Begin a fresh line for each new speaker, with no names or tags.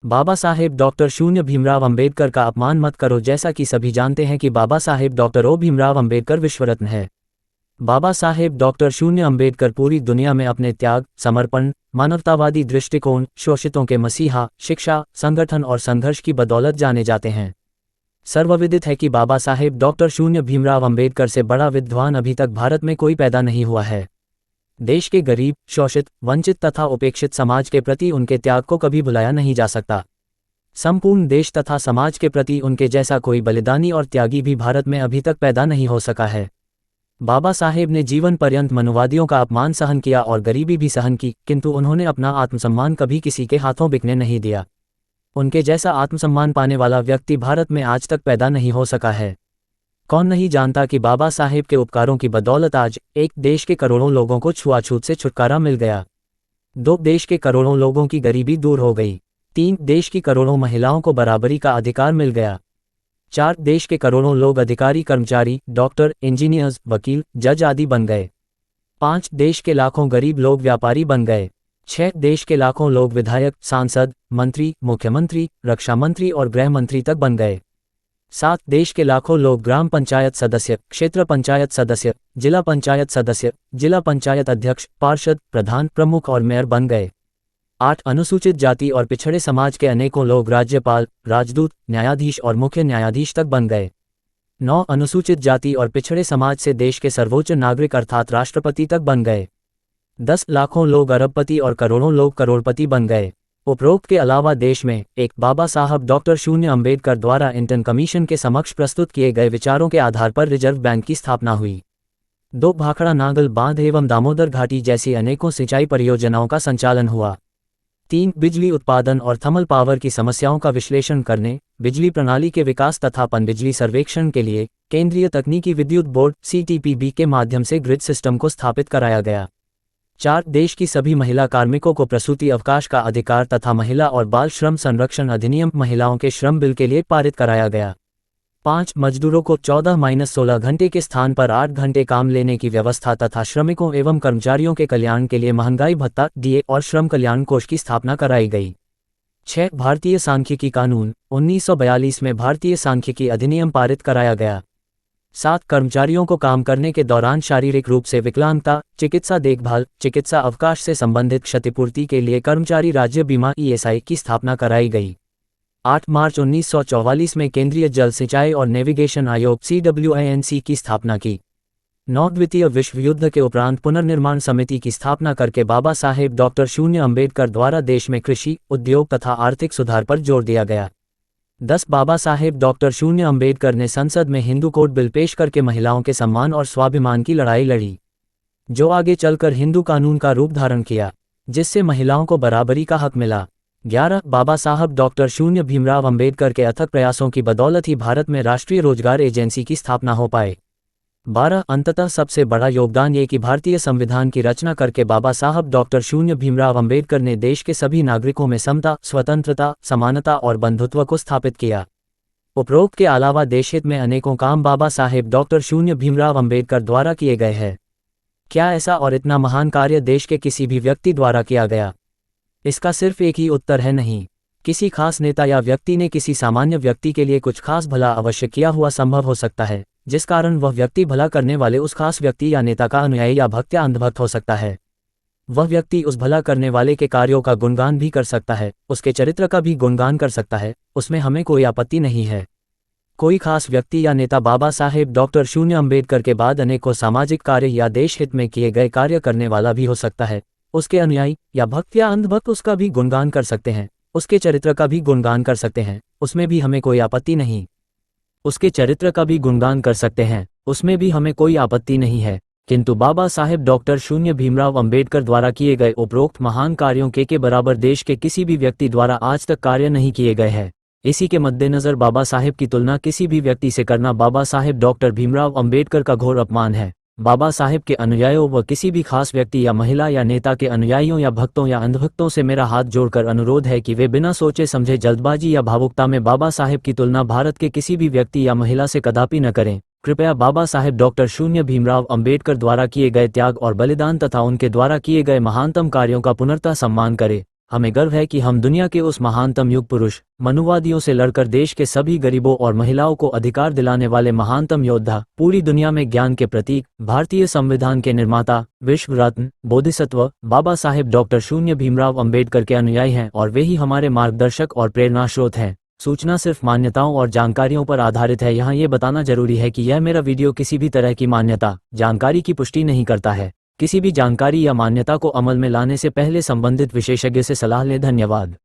Baba Saheb doctor शून्य भीमराव अंबेडकर का अपमान मत करो। जैसा कि सभी जानते हैं कि बाबा साहेब डॉक्टर भीमराव अंबेडकर विश्वरत्न है। बाबा साहेब डॉक्टर शून्य अंबेडकर पूरी दुनिया में अपने त्याग, समर्पण, मानवतावादी दृष्टिकोण, शोषितों के मसीहा, शिक्षा, संगठन और संघर्ष की बदौलत जाने जाते हैं। सर्वविदित है कि बाबा साहेब डॉक्टर शून्य भीमराव अंबेडकर से बड़ा विद्वान अभी तक भारत में कोई पैदा नहीं हुआ है। देश के गरीब, शोषित, वंचित तथा उपेक्षित समाज के प्रति उनके त्याग को कभी भुलाया नहीं जा सकता। संपूर्ण देश तथा समाज के प्रति उनके जैसा कोई बलिदानी और त्यागी भी भारत में अभी तक पैदा नहीं हो सका है। बाबा साहेब ने जीवन पर्यंत मनुवादियों का अपमान सहन किया और गरीबी भी सहन की, किंतु उन्होंने अपना आत्मसम्मान कभी किसी के हाथों बिकने नहीं दिया। उनके जैसा आत्मसम्मान पाने वाला व्यक्ति भारत में आज तक पैदा नहीं हो सका है। कौन नहीं जानता कि बाबा साहेब के उपकारों की बदौलत आज एक, देश के करोड़ों लोगों को छुआछूत से छुटकारा मिल गया। 2, देश के करोड़ों लोगों की गरीबी दूर हो गई। 3, देश की करोड़ों महिलाओं को बराबरी का अधिकार मिल गया। 4, देश के करोड़ों लोग अधिकारी, कर्मचारी, डॉक्टर, इंजीनियर्स, वकील, जज आदि बन गए। 5, देश के लाखों गरीब लोग व्यापारी बन गए। 6, देश के लाखों लोग विधायक, सांसद, मंत्री, मुख्यमंत्री, रक्षा मंत्री और गृह मंत्री तक बन गए। 7, देश के लाखों लोग ग्राम पंचायत सदस्य, क्षेत्र पंचायत सदस्य, जिला पंचायत सदस्य, जिला पंचायत अध्यक्ष, पार्षद, प्रधान, प्रमुख और मेयर बन गए। 8, अनुसूचित जाति और पिछड़े समाज के अनेकों लोग राज्यपाल, राजदूत, न्यायाधीश और मुख्य न्यायाधीश तक बन गए। 9, अनुसूचित जाति और पिछड़े समाज से देश के सर्वोच्च नागरिक अर्थात राष्ट्रपति तक बन गए। 10, लाखों लोग अरबपति और करोड़ों लोग करोड़पति बन गए। उपरोक्त के अलावा देश में एक, बाबा साहब डॉक्टर शून्य अंबेडकर द्वारा इंटन कमीशन के समक्ष प्रस्तुत किए गए विचारों के आधार पर रिजर्व बैंक की स्थापना हुई। 2, भाखड़ा नागल बांध एवं दामोदर घाटी जैसी अनेकों सिंचाई परियोजनाओं का संचालन हुआ। 3, बिजली उत्पादन और थर्मल पावर की समस्याओं का विश्लेषण करने, बिजली प्रणाली के विकास तथा पनबिजली सर्वेक्षण के लिए केंद्रीय तकनीकी विद्युत बोर्ड CTPB के माध्यम से ग्रिड सिस्टम को स्थापित कराया गया। 4, देश की सभी महिला कार्मिकों को प्रसूति अवकाश का अधिकार तथा महिला और बाल श्रम संरक्षण अधिनियम महिलाओं के श्रम बिल के लिए पारित कराया गया। 5, मजदूरों को 14-16 घंटे के स्थान पर 8 घंटे काम लेने की व्यवस्था तथा श्रमिकों एवं कर्मचारियों के कल्याण के लिए महंगाई भत्ता DA और श्रम कल्याण कोष की स्थापना कराई गई। 6, भारतीय सांख्यिकी कानून 1942 में भारतीय सांख्यिकी अधिनियम पारित कराया गया। 7, कर्मचारियों को काम करने के दौरान शारीरिक रूप से विकलांगता, चिकित्सा देखभाल, चिकित्सा अवकाश से संबंधित क्षतिपूर्ति के लिए कर्मचारी राज्य बीमा ESI की स्थापना कराई गई। 8 मार्च 1944 में केंद्रीय जल सिंचाई और नेविगेशन आयोग CWINC की स्थापना की। 9, द्वितीय विश्व युद्ध के उपरांत पुनर्निर्माण समिति की स्थापना करके बाबा साहेब डॉक्टर शून्य अंबेडकर द्वारा देश में कृषि, उद्योग तथा आर्थिक सुधार पर जोर दिया गया। 10, बाबा साहेब डॉक्टर शून्य अंबेडकर ने संसद में हिंदू कोड बिल पेश करके महिलाओं के सम्मान और स्वाभिमान की लड़ाई लड़ी, जो आगे चलकर हिंदू कानून का रूप धारण किया, जिससे महिलाओं को बराबरी का हक मिला। 11, बाबा साहब डॉक्टर शून्य भीमराव अंबेडकर के अथक प्रयासों की बदौलत ही भारत में राष्ट्रीय रोजगार एजेंसी की स्थापना हो पाए। 12, अंततः सबसे बड़ा योगदान ये कि भारतीय संविधान की रचना करके बाबा साहब डॉक्टर शून्य भीमराव अंबेडकर ने देश के सभी नागरिकों में समता, स्वतंत्रता, समानता और बंधुत्व को स्थापित किया। उपरोक्त के अलावा देशहित में अनेकों काम बाबा साहेब डॉक्टर शून्य भीमराव अंबेडकर द्वारा किए गए हैं। क्या ऐसा और इतना महान कार्य देश के किसी भी व्यक्ति द्वारा किया गया? इसका सिर्फ एक ही उत्तर है, नहीं। किसी खास नेता या व्यक्ति ने किसी सामान्य व्यक्ति के लिए कुछ खास भला अवश्य किया हुआ संभव हो सकता है, जिस कारण वह व्यक्ति भला करने वाले उस खास व्यक्ति या नेता का अनुयायी या भक्त या अंधभक्त हो सकता है। वह व्यक्ति उस भला करने वाले के कार्यों का गुणगान भी कर सकता है, उसके चरित्र का भी गुणगान कर सकता है, उसमें हमें कोई आपत्ति नहीं है। कोई खास व्यक्ति या नेता बाबा साहेब डॉक्टर शून्य अंबेडकर के बाद अनेकों सामाजिक कार्य या देश हित में किए गए कार्य करने वाला भी हो सकता है। उसके अनुयायी या भक्त या अंधभक्त उसका भी गुणगान कर सकते हैं, उसके चरित्र का भी गुणगान कर सकते हैं, उसमें भी हमें कोई आपत्ति नहीं। उसके चरित्र का भी गुणगान कर सकते हैं, उसमें भी हमें कोई आपत्ति नहीं है। किंतु बाबा साहेब डॉक्टर शून्य भीमराव अंबेडकर द्वारा किए गए उपरोक्त महान कार्यों के बराबर देश के किसी भी व्यक्ति द्वारा आज तक कार्य नहीं किए गए हैं। इसी के मद्देनजर बाबा साहेब की तुलना किसी भी व्यक्ति से करना बाबा साहेब डॉक्टर भीमराव अंबेडकर का घोर अपमान है। बाबा साहेब के अनुयायियों व किसी भी खास व्यक्ति या महिला या नेता के अनुयायियों या भक्तों या अंधभक्तों से मेरा हाथ जोड़कर अनुरोध है कि वे बिना सोचे समझे जल्दबाजी या भावुकता में बाबा साहेब की तुलना भारत के किसी भी व्यक्ति या महिला से कदापि न करें। कृपया बाबा साहेब डॉक्टर शून्य भीमराव अंबेडकर द्वारा किए गए त्याग और बलिदान तथा उनके द्वारा किए गए महानतम कार्यों का पुनर्तः सम्मान करें। हमें गर्व है कि हम दुनिया के उस महानतम युग पुरुष, मनुवादियों से लड़कर देश के सभी गरीबों और महिलाओं को अधिकार दिलाने वाले महानतम योद्धा, पूरी दुनिया में ज्ञान के प्रतीक, भारतीय संविधान के निर्माता, विश्व रत्न, बोधिसत्व, बाबा साहेब डॉक्टर शून्य भीमराव अंबेडकर के अनुयायी हैं और वे ही हमारे मार्गदर्शक और प्रेरणा स्रोत हैं। सूचना सिर्फ मान्यताओं और जानकारियों पर आधारित है। यहाँ ये बताना जरूरी है कि यह मेरा वीडियो किसी भी तरह की मान्यता, जानकारी की पुष्टि नहीं करता है। किसी भी जानकारी या मान्यता को अमल में लाने से पहले संबंधित विशेषज्ञ से सलाह लें। धन्यवाद।